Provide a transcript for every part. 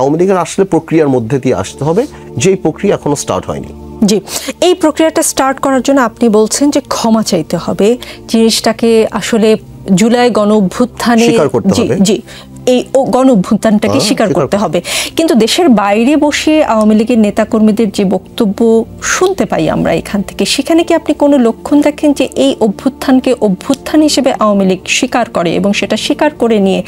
আওয়ামী লীগের আসলে প্রক্রিয়ার মধ্যে দিয়ে আসতে হবে, যেই প্রক্রিয়া এখনো স্টার্ট হয়নি। জি, এই প্রক্রিয়াটা স্টার্ট করার জন্য আপনি বলছেন যে ক্ষমা চাইতে হবে, জিনিসটাকে আসলে জুলাই গণ অভ্যুত্থানে স্বীকার করতে হবে। জি, এই গণ অভ্যুত্থানটাকে স্বীকার করতে হবে। কিন্তু দেশের বাইরে বসে আওয়ামী লীগের নেতাকর্মীদের যে বক্তব্য শুনতে পাই আমরা এখান থেকে, সেখানে কি আপনি কোনো লক্ষণ দেখেন যে এই অভ্যুত্থানকে অভ্যুত্থান হিসেবে আওয়ামী লীগ স্বীকার করে এবং সেটা স্বীকার করে নিয়ে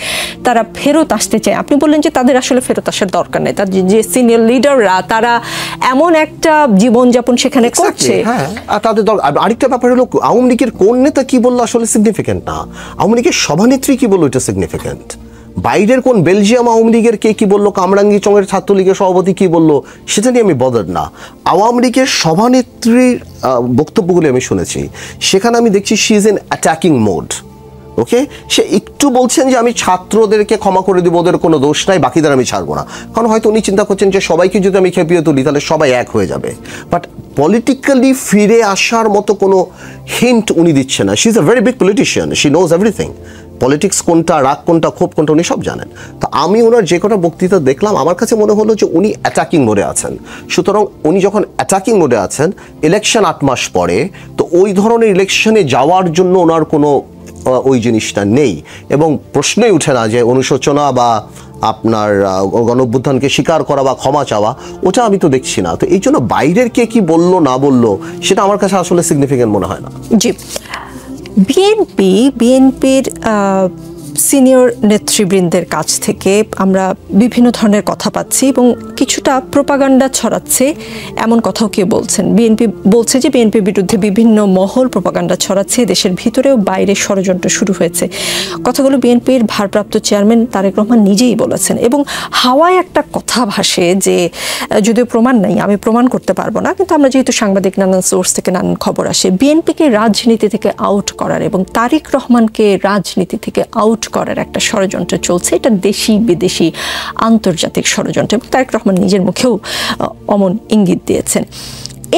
তারা ফেরত আসতে চায়? আপনি বললেন যে তাদের আসলে ফেরত আসার দরকার নেই, তার যে সিনিয়র লিডাররা তারা এমন একটা জীবনযাপন সেখানে করছে। হ্যাঁ, আর তাদের আরেকটা ব্যাপার হলো আওয়ামী লীগের কোন নেতা কি বললো আসলে সিগনিফিকেন্ট না, আওয়ামী লীগের সভানেত্রী কি বললো এটা সিগনিফিকেন্ট। বাইরের কোন বেলজিয়াম আওয়ামী লীগের কে কি বললো, কামরাঙ্গি চঙের ছাত্রলীগের সভাপতি কি বললো, সেটা নিয়ে আমি বদার না। আওয়ামী লীগের সভানেত্রীর বক্তব্যগুলি আমি শুনেছি, সেখানে আমি দেখছি she is in attacking mode. Okay, সে একটু বলছেন যে আমি ছাত্রদেরকে ক্ষমা করে দিব, ওদের কোনো দোষ নাই, বাকিদের আমি ছাড়বো না। কারণ হয়তো উনি চিন্তা করছেন যে সবাইকে যদি আমি খেপিয়ে তুলি তাহলে সবাই এক হয়ে যাবে। বাট পলিটিক্যালি ফিরে আসার মতো কোনো হিন্ট উনি দিচ্ছে না। She is a very big politician, she knows everything. Politics কোনটা, রাগ কোনটা, ক্ষোভ কোনটা উনি সব জানেন। তো আমি ওনার যে কটা বক্তৃতা দেখলাম, আমার কাছে মনে হলো যে উনি অ্যাটাকিং মোডে আছেন। সুতরাং উনি যখন অ্যাটাকিং মোডে আছেন, ইলেকশন 8 মাস পরে, তো ওই ধরনের ইলেকশনে যাওয়ার জন্য ওনার কোনো ওই জিনিসটা নেই। এবং প্রশ্নই উঠে না যে অনুশোচনা বা আপনার গণঅভ্যুত্থানকে স্বীকার করা বা ক্ষমা চাওয়া, ওটা আমি তো দেখছি না। তো এই জন্য বাইরের কে কি বললো না বললো সেটা আমার কাছে আসলে সিগনিফিকেন্ট মনে হয় না। জি, বিএনপির সিনিয়র নেতৃবৃন্দের কাছ থেকে আমরা বিভিন্ন ধরনের কথা পাচ্ছি এবং কিছুটা প্রোপাগান্ডা ছড়াচ্ছে এমন কথাও কেউ বলছেন। বিএনপি বলছে যে বিএনপির বিরুদ্ধে বিভিন্ন মহল প্রোপাগান্ডা ছড়াচ্ছে, দেশের ভিতরেও বাইরে ষড়যন্ত্র শুরু হয়েছে। কথাগুলো বিএনপির ভারপ্রাপ্ত চেয়ারম্যান তারেক রহমান নিজেই বলেছেন। এবং হাওয়ায় একটা কথা ভাসে যে, যদিও প্রমাণ নাই, আমি প্রমাণ করতে পারবো না, কিন্তু আমরা যেহেতু সাংবাদিক, নানান সোর্স থেকে নানান খবর আসে, বিএনপিকে রাজনীতি থেকে আউট করার এবং তারেক রহমানকে রাজনীতি থেকে আউট করার একটা ষড়যন্ত্র চলছে। এটা দেশি বিদেশি আন্তর্জাতিক ষড়যন্ত্র, এবং তারেক রহমান নিজের মুখেও অমন ইঙ্গিত দিয়েছেন।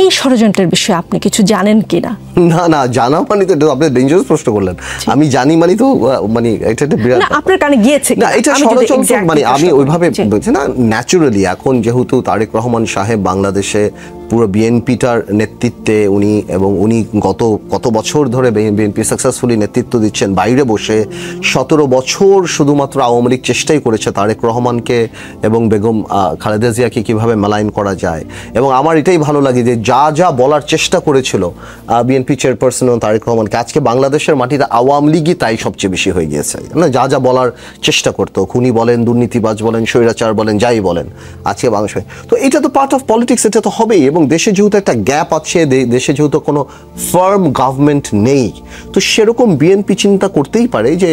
এই ষড়যন্ত্রের বিষয়ে আপনি কিছু জানেন কিনা? না না, জানা মানে তো আপনি ডেঞ্জারাস প্রশ্ন করলেন। আমি জানি মানে তো মানে এটা একটা বিরাট, আপনার কানে গিয়েছে না এটা ষড়যন্ত্র মানে আমি ওইভাবে বলছি না। ন্যাচুরালি এখন যেহেতু তারেক রহমান সাহেব বাংলাদেশে পুরো বিএনপিটার নেতৃত্বে উনি, এবং উনি কত বছর ধরে বিএনপি সাকসেসফুলি নেতৃত্ব দিচ্ছেন বাইরে বসে, 17 বছর শুধুমাত্র আওয়ামী লীগ চেষ্টাই করেছে তারেক রহমানকে এবং বেগম খালেদা জিয়াকে কীভাবে মেলাইন করা যায়। এবং আমার এটাই ভালো লাগে যে যা যা বলার চেষ্টা করেছিল বিএনপি চেয়ারপারসন এবং তারেক রহমানকে, আজকে বাংলাদেশের মাটিতে আওয়ামী লীগই তাই সবচেয়ে বেশি হয়ে গিয়েছে না। যা যা বলার চেষ্টা করতো, খুনি বলেন, দুর্নীতিবাজ বলেন, স্বৈরাচার বলেন, যাই বলেন, আজকে বাংলাদেশে তো এটা তো পার্ট অফ পলিটিক্স, এটা তো হবেই। এবং দেশে যেহেতু একটা গ্যাপ আছে, দেশে যেহেতু কোনো ফার্ম গভর্নমেন্ট নেই, তো সেরকম বিএনপি চিন্তা করতেই পারে যে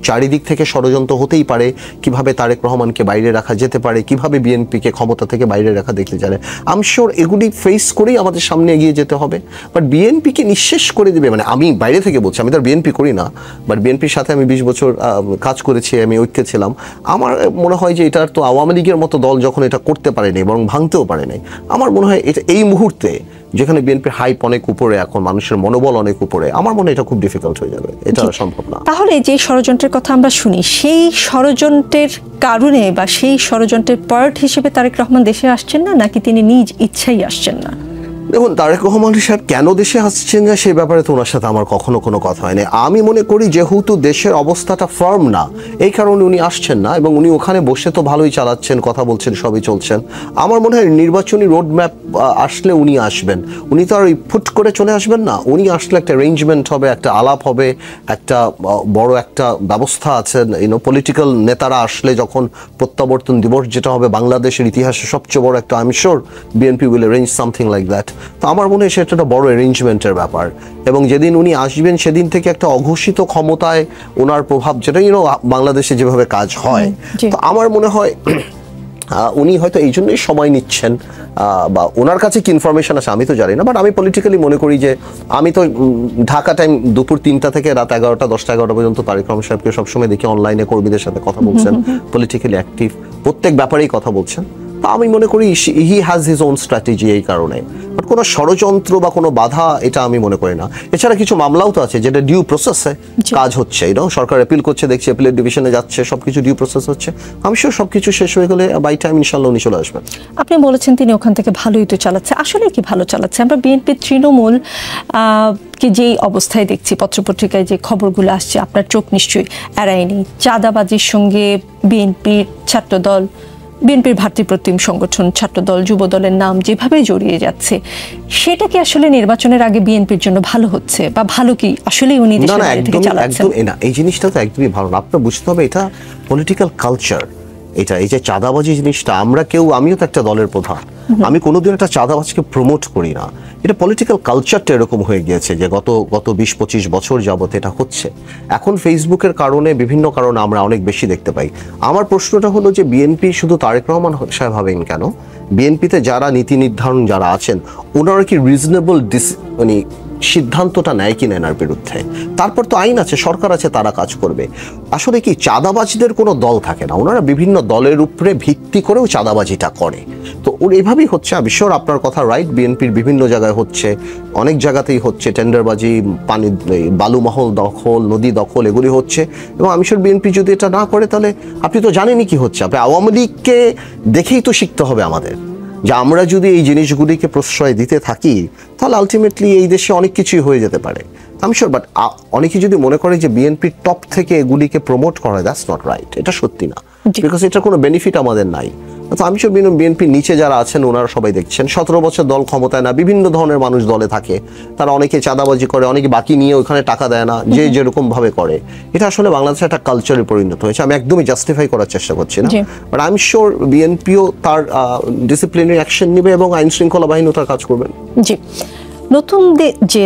চারিদিক থেকে ষড়যন্ত্র হতেই পারে, কিভাবে তারেক রহমানকে বাইরে রাখা যেতে পারে, কিভাবে বিএনপিকে ক্ষমতা থেকে বাইরে রাখা দেখতে জানে। আই এম শিওর এগুলি ফেস করেই আমাদের সামনে এগিয়ে যেতে হবে। বাট বিএনপিকে নিঃশেষ করে দেবে, মানে আমি বাইরে থেকে বলছি, আমি তো বিএনপি করি না, বাট বিএনপির সাথে আমি 20 বছর কাজ করেছি, আমি ঐক্যে ছিলাম। আমার মনে হয় যে এটার তো আওয়ামী লীগের মতো দল যখন এটা করতে পারেনি, বরং ভাঙতেও পারেনি, আমার মনে হয় এটা এই মুহূর্তে যেখানে বিএনপির হাইপ অনেক উপরে, এখন মানুষের মনোবল অনেক উপরে, আমার মনে হয় এটা খুব ডিফিকাল্ট হয়ে যাবে, এটা সম্ভব না। তাহলে যে ষড়যন্ত্রের কথা আমরা শুনি, সেই ষড়যন্ত্রের কারণে বা সেই ষড়যন্ত্রের পার্ট হিসেবে তারেক রহমান দেশে আসছেন না, নাকি তিনি নিজ ইচ্ছাই আসছেন না? দেখুন, তারেক রহমান সাহেব কেন দেশে আসছেন না সেই ব্যাপারে তো ওনার সাথে আমার কখনো কোনো কথা হয়নি। আমি মনে করি যেহেতু দেশের অবস্থাটা ফার্ম না, এই কারণে উনি আসছেন না। এবং উনি ওখানে বসে তো ভালোই চালাচ্ছেন, কথা বলছেন, সবই চলছেন। আমার মনে হয় নির্বাচনী রোড ম্যাপ আসলে উনি আসবেন। উনি তো আর ফুট করে চলে আসবেন না। উনি আসলে একটা অ্যারেঞ্জমেন্ট হবে, একটা আলাপ হবে, একটা বড় একটা ব্যবস্থা আছে। পলিটিক্যাল নেতারা আসলে যখন প্রত্যাবর্তন দিবস যেটা হবে বাংলাদেশের ইতিহাসে সবচেয়ে বড় একটা, I am sure BNP will arrange something like that. তো আমার মনে হয় সেটা একটা বড় অ্যারেঞ্জমেন্টের ব্যাপার। এবং যেদিন উনি আসবেন সেদিন থেকে একটা অঘোষিত ক্ষমতায় ওনার প্রভাব, যেটা বাংলাদেশে যেভাবে কাজ হয়, তো আমার মনে হয় উনি হয়তো এই জন্যই সময় নিচ্ছেন, বা ওনার কাছে কি ইনফরমেশন আছে আমি তো জানি না। বাট আমি পলিটিক্যালি মনে করি যে আমি তো ঢাকা টাইম দুপুর 3টা থেকে রাত 11টা 10টা 11টা পর্যন্ত তারেক রহমান সাহেবকে সবসময় দেখি অনলাইনে কর্মীদের সাথে কথা বলছেন, পলিটিক্যালি অ্যাক্টিভ, প্রত্যেক ব্যাপারেই কথা বলছেন। আমি মনে করি he has his own strategy এই কারণে, বাট কোনো ষড়যন্ত্র বা কোনো বাধা এটা আমি মনে করি না। এছাড়া কিছু মামলাও তো আছে যেটা ডিউ প্রসেসে কাজ হচ্ছে, সরকার অ্যাপিল করছে, দেখছি অ্যাপিলের ডিভিশনে যাচ্ছে, সবকিছু ডিউ প্রসেস হচ্ছে। আমি শিওর সবকিছু শেষ হয়ে গেলে বাই টাইম ইনশাল্লাহ উনি চলে আসবেন। আপনি বলেছেন তিনি ওখান থেকে ভালোই তো চালাচ্ছে, আসলে কি ভালো চালাচ্ছে? আমরা বিএনপি তৃণমূল কি যেই অবস্থায় দেখছি, পত্রপত্রিকায় যে খবরগুলো আসছে, আপনার চোখ নিশ্চয়ই এড়ায়নি। চাঁদাবাজির সঙ্গে বিএনপির ছাত্রদল, বিএনপির ভাতৃপ্রতিম সংগঠন ছাত্রদল, যুবদলের নাম যেভাবে জড়িয়ে যাচ্ছে, সেটা কি আসলে নির্বাচনের আগে বিএনপির জন্য ভালো হচ্ছে, বা ভালো কি আসলে উনি দেশের বাইরে থেকে চালাচ্ছেন? না, এই জিনিসটা তো একদমই ভালো না। আপনার বুঝতে হবে এটা পলিটিক্যাল কালচার। এটা এই যে চাঁদাবাজি জিনিসটা, আমিও তো একটা দলের প্রধান, আমি কোনোদিন একটা চাঁদাবাজকে প্রমোট করি না। এটা পলিটিক্যাল কালচারটা এরকম হয়ে গিয়েছে যে গত 20-25 বছর যাবত এটা হচ্ছে। এখন ফেসবুকের কারণে, বিভিন্ন কারণে আমরা অনেক বেশি দেখতে পাই। আমার প্রশ্নটা হলো যে বিএনপি শুধু তারেক রহমান সাহেব হবেন কেন? বিএনপিতে যারা নীতি নির্ধারণ যারা আছেন, ওনারা কি রিজনেবল মানে সিদ্ধান্তটা নেয় কিনা এনার বিরুদ্ধে? তারপর তো আইন আছে, সরকার আছে, তারা কাজ করবে। আসলে কি চাঁদাবাজিদের কোনো দল থাকে না, ওনারা বিভিন্ন দলের উপরে ভিত্তি করেও চাঁদাবাজিটা করে। তো ওর এভাবেই হচ্ছে। আমি শিওর আপনার কথা রাইট, বিএনপির বিভিন্ন জায়গায় হচ্ছে, অনেক জায়গাতেই হচ্ছে, টেন্ডারবাজি, পানি, বালুমহল দখল, নদী দখল, এগুলি হচ্ছে। এবং আমি শিওর বিএনপি যদি এটা না করে, তাহলে আপনি তো জানেনই কি হচ্ছে। আপনি আওয়ামী লীগকে দেখেই তো শিখতে হবে আমাদের, যে আমরা যদি এই জিনিসগুলিকে প্রশ্রয় দিতে থাকি তাহলে আলটিমেটলি এই দেশে অনেক কিছুই হয়ে যেতে পারে। আমি শিওর, বাট অনেকে যদি মনে করে যে বিএনপির টপ থেকে এগুলিকে প্রমোট করা, দ্যাটস নট রাইট। এটা সত্যি না, বিকজ এটা কোনো বেনিফিট আমাদের নাই। তো আমি শিওর বিএনপির নিচে যারা আছেন ওনারা সবাই দেখছেন, 17 বছর দল ক্ষমতায় না, বিভিন্ন ধরনের মানুষ দলে থাকে, তারা অনেকে চাঁদাবাজি করে, অনেকে বাকি নিয়ে ওখানে টাকা দেয় না, যে যেরকম ভাবে করে। এটা আসলে বাংলাদেশে একটা কালচারে পরিণত হয়েছে। আমি একদমই জাস্টিফাই করার চেষ্টা করছি না, বাট আই এম শিওর বিএনপিও তার ডিসিপ্লিনারি অ্যাকশন নেবে এবং আইন শৃঙ্খলা বাহিনীও তার কাজ করবেন। জি, নতুন যে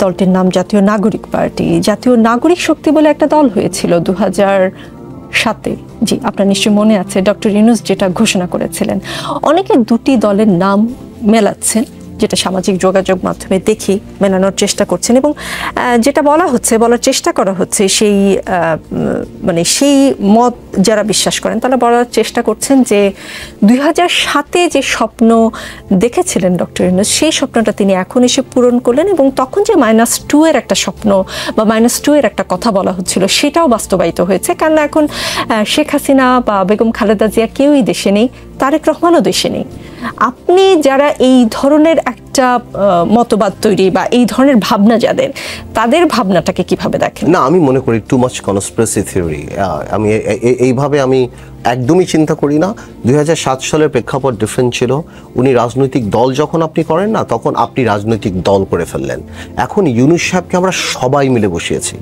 দলটির নাম জাতীয় নাগরিক পার্টি। জাতীয় নাগরিক শক্তি বলে একটা দল হয়েছিল 2007-এ। জি, আপনার নিশ্চয়ই মনে আছে, ডক্টর ইউনূস যেটা ঘোষণা করেছিলেন। অনেকে দুটি দলের নাম মেলাচ্ছেন, যেটা সামাজিক যোগাযোগ মাধ্যমে দেখি মেলানোর চেষ্টা করছেন, এবং যেটা বলার চেষ্টা করা হচ্ছে, সেই মত যারা বিশ্বাস করেন তারা বলার চেষ্টা করছেন যে 2007-এ যে স্বপ্ন দেখেছিলেন ডক্টর ইউনূস, সেই স্বপ্নটা তিনি এখন এসে পূরণ করলেন, এবং তখন যে -2 এর একটা স্বপ্ন বা -2 এর একটা কথা বলা হচ্ছিল, সেটাও বাস্তবায়িত হয়েছে। কারণ এখন শেখ হাসিনা বা বেগম খালেদা জিয়া কেউই দেশে নেই, তারেক রহমানও দেশে নেই। আপনি যারা এই ধরনের একটা মতবাদ তৈরি বা এই ধরনের ভাবনা যাদের, তাদের ভাবনাটাকে কিভাবে দেখেন? না, আমি মনে করি টু মাচ কনস্পিরেসি থিওরি। আমি এইভাবে আমি একদমই চিন্তা করি না। 2007 সালের প্রেক্ষাপট ডিফারেন্ট ছিল। উনি রাজনৈতিক দল যখন আপনি করেন না, তখন আপনি রাজনৈতিক দল করে ফেললেন। এখন ইউনূস সাহেবকে আমরা সবাই মিলে বসিয়েছি।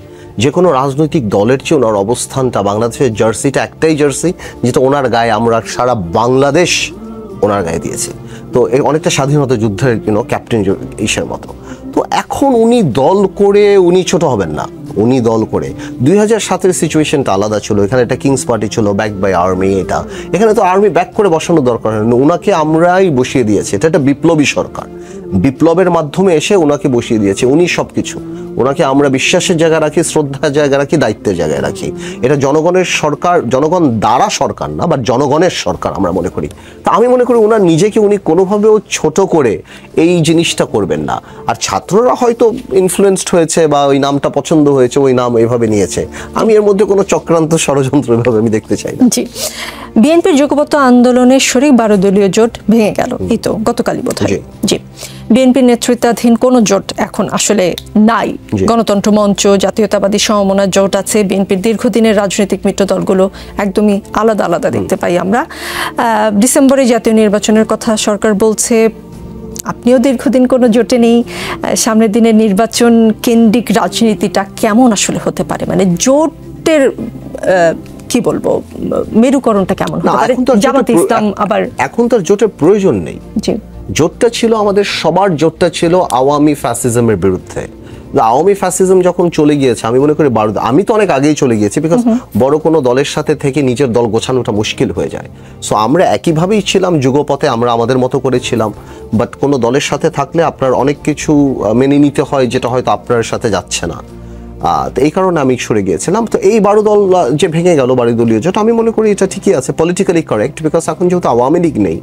যে কোনো রাজনৈতিক দলের চেয়ে ওনার অবস্থানটা, বাংলাদেশের জার্সিটা একটাই জার্সি যেটা ওনার গায়ে আমরা সারা বাংলাদেশ ওনার গায়ে দিয়েছি। তো এই অনেকটা স্বাধীনতা যুদ্ধের ক্যাপ্টেন ইসের মতো। তো এখন উনি দল করে উনি ছোট হবেন না, উনি দল করে 2007-এর সিচুয়েশনটা আলাদা ছিল। এখানে একটা কিংস পার্টি ছিল ব্যাক বাই আর্মি। এখানে তো আর্মি ব্যাক করে বসানোর দরকার হয় না, ওনাকে আমরাই বসিয়ে দিয়েছি। এটা একটা বিপ্লবী সরকার, বিপ্লবের মাধ্যমে এসে ওনাকে বসিয়ে দিয়েছে। উনি সবকিছু, ওনাকে আমরা বিশ্বাসের জায়গায় রাখি, শ্রদ্ধার জায়গায় রাখি, দায়িত্বের জায়গায় রাখি। এটা জনগণের সরকার, জনগণ দ্বারা সরকার না, বা জনগণের সরকার আমরা মনে করি। তা আমি মনে করি ওনার নিজেকে উনি কোনোভাবেও ছোট করে এই জিনিসটা করবেন না। আর ছাত্ররা হয়তো ইনফ্লুয়েন্সড হয়েছে বা ওই নামটা পছন্দ হয়েছে, ওই নাম এভাবে নিয়েছে। আমি এর মধ্যে কোনো চক্রান্ত ষড়যন্ত্র এভাবে আমি দেখতে চাই না। জি, বিএনপির যুগপৎ আন্দোলনের শরিক 12 দলীয় জোট ভেঙে গেল, এই তো গতকালই বোধহয়। জি, বিএনপির নেতৃত্বাধীন কোন জোট এখন আসলে নাই। গণতন্ত্র মঞ্চ, জাতীয়তাবাদী সমমনা জোট আছে। বিএনপির দীর্ঘদিনের রাজনৈতিক মিত্র দলগুলো একদমই আলাদা আলাদা দেখতে পাই আমরা। ডিসেম্বরে জাতীয় নির্বাচনের কথা সরকার বলছে। আপনিও দীর্ঘদিন কোনো জোটে নেই। সামনের দিনের নির্বাচন কেন্দ্রিক রাজনীতিটা কেমন আসলে হতে পারে? মানে জোটের কি বলবো, মেরুকরণটা কেমন হতে পারে? জামাতে ইসলাম আবার এখন তার জোটের প্রয়োজন নেই। জি, জোটটা ছিল আমাদের সবার, জোটটা ছিল আওয়ামী ফ্যাসিজমের বিরুদ্ধে। আওয়ামী ফ্যাসিজম যখন চলে গিয়েছে, আমি মনে করি আমি তো অনেক আগেই চলে গিয়েছি, বিকজ বড় কোনো দলের সাথে থেকে নিজের দল গোছানোটা মুশকিল হয়ে যায়। সো আমরা একইভাবেই ছিলাম, যুগপথে আমরা আমাদের মতো করেছিলাম। বাট কোনো দলের সাথে থাকলে আপনার অনেক কিছু মেনে নিতে হয় যেটা হয়তো আপনার সাথে যাচ্ছে না। তো এই কারণে আমি সরে গিয়েছিলাম। তো এই 12 দল যে ভেঙে গেল 12 দলীয় জোট, আমি মনে করি এটা ঠিকই আছে, পলিটিক্যালি কারেক্ট, বিকজ এখন যেহেতু আওয়ামী লীগ নেই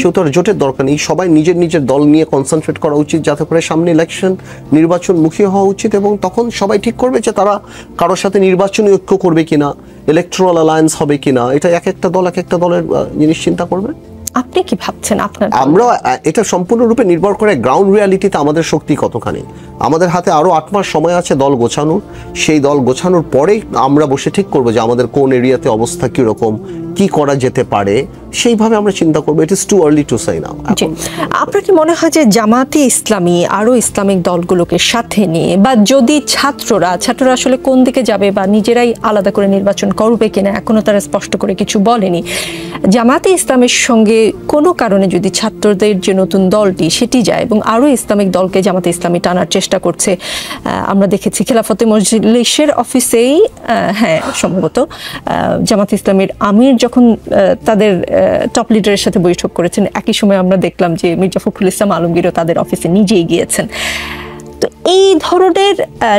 সেহেতু আর জোটের দরকার নেই। সবাই নিজের নিজের দল নিয়ে কনসেন্ট্রেট করা উচিত, যাতে করে সামনে ইলেকশন নির্বাচনমুখী হওয়া উচিত, এবং তখন সবাই ঠিক করবে যে তারা কারোর সাথে নির্বাচনী ঐক্য করবে কিনা, ইলেকট্রাল অ্যালায়েন্স হবে কিনা, এটা এক একটা দলের জিনিস চিন্তা করবে। আপনি কি ভাবছেন আপনার? আমরা এটা সম্পূর্ণরূপে নির্ভর করে গ্রাউন্ড রিয়ালিটিতে আমাদের শক্তি কতখানি। আমাদের হাতে আরো 8 মাস সময় আছে দল গোছানোর। সেই দল গোছানোর পরেই আমরা বসে ঠিক করবো যে আমাদের কোন এরিয়াতে অবস্থা কিরকম, কি করা যেতে পারে, সেইভাবে আমরা চিন্তা করবো। It is too early to say now. আপনার কি মনে হয় যে জামাতে ইসলামী আরো ইসলামিক দলগুলোকে সাথে নিয়ে, বা যদি ছাত্ররা আসলে কোন দিকে যাবে বা নিজেরাই আলাদা করে নির্বাচন করবে কিনা এখনো তারা স্পষ্ট করে কিছু বলেনি, জামাতে ইসলামের সঙ্গে কোনো কারণে যদি ছাত্রদের যে নতুন দলটি সেটি যায় এবং আরো ইসলামিক দলকে জামাতে ইসলামী টানার চেষ্টা করছে, আমরা দেখেছি খেলাফতে মজলিসের অফিসেই হ্যাঁ সম্ভবত জামাতে ইসলামীর আমির যখন তাদের টপ লিডারের সাথে বৈঠক করেছেন, একই সময় আমরা দেখলাম যে মির্জা ফখরুল ইসলাম আলমগীরও তাদের অফিসে নিজেই গিয়েছেন। তো এই ধরনের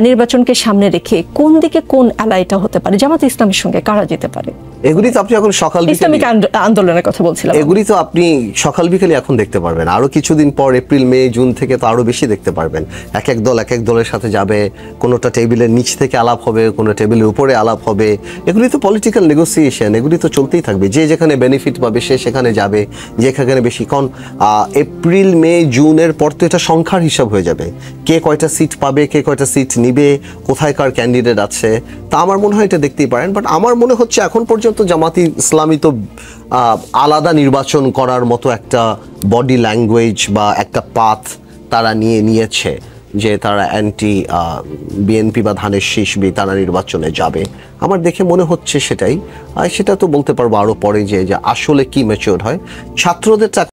নির্বাচনকে সামনে রেখে কোন দিকে কোন অ্যালাইটা হতে পারে, জামাতে ইসলামের সঙ্গে কারা যেতে পারে? এগুলি তো আপনি এখন সকাল ইসলামিক আন্দোলনের কথা বলছিলাম। এগুলি তো আপনি সকাল বিকেলে এখন দেখতে পারবেন, আরো কিছুদিন পর এপ্রিল মে জুন থেকে তো আরো বেশি দেখতে পারবেন। এক এক দলের সাথে যাবে, কোনোটা টেবিলের নিচ থেকে আলাপ হবে, কোনো টেবিলের উপরে আলাপ হবে। এগুলি তো পলিটিক্যাল নেগোসিয়েশন, এগুলি তো চলতেই থাকবে। যে যেখানে বেনিফিট পাবে সে সেখানে যাবে, যেখানে বেশি। কারণ এপ্রিল মে জুনের পর তো এটা সংখ্যার হিসাব হয়ে যাবে, কে কয়টা সিট পাবে, কে কয়টা সিট নিবে, কোথায় কার ক্যান্ডিডেট আছে। তা আমার মনে হয় এটা দেখতেই পারেন। বাট আমার মনে হচ্ছে এখন পর্যন্ত জামাতি ইসলামী তো আলাদা নির্বাচন করার মতো একটা বডি ল্যাঙ্গুয়েজ বা একটা পাথ তারা নিয়েছে যে তারা অ্যান্টি বিএনপি বা ধানের শীষ তারা নির্বাচনে যাবে। আমার দেখে মনে হচ্ছে সেটাই। সেটা তো বলতে পারবো আরো পরে যে আসলে কি ম্যাচিওর হয়। ছাত্রদের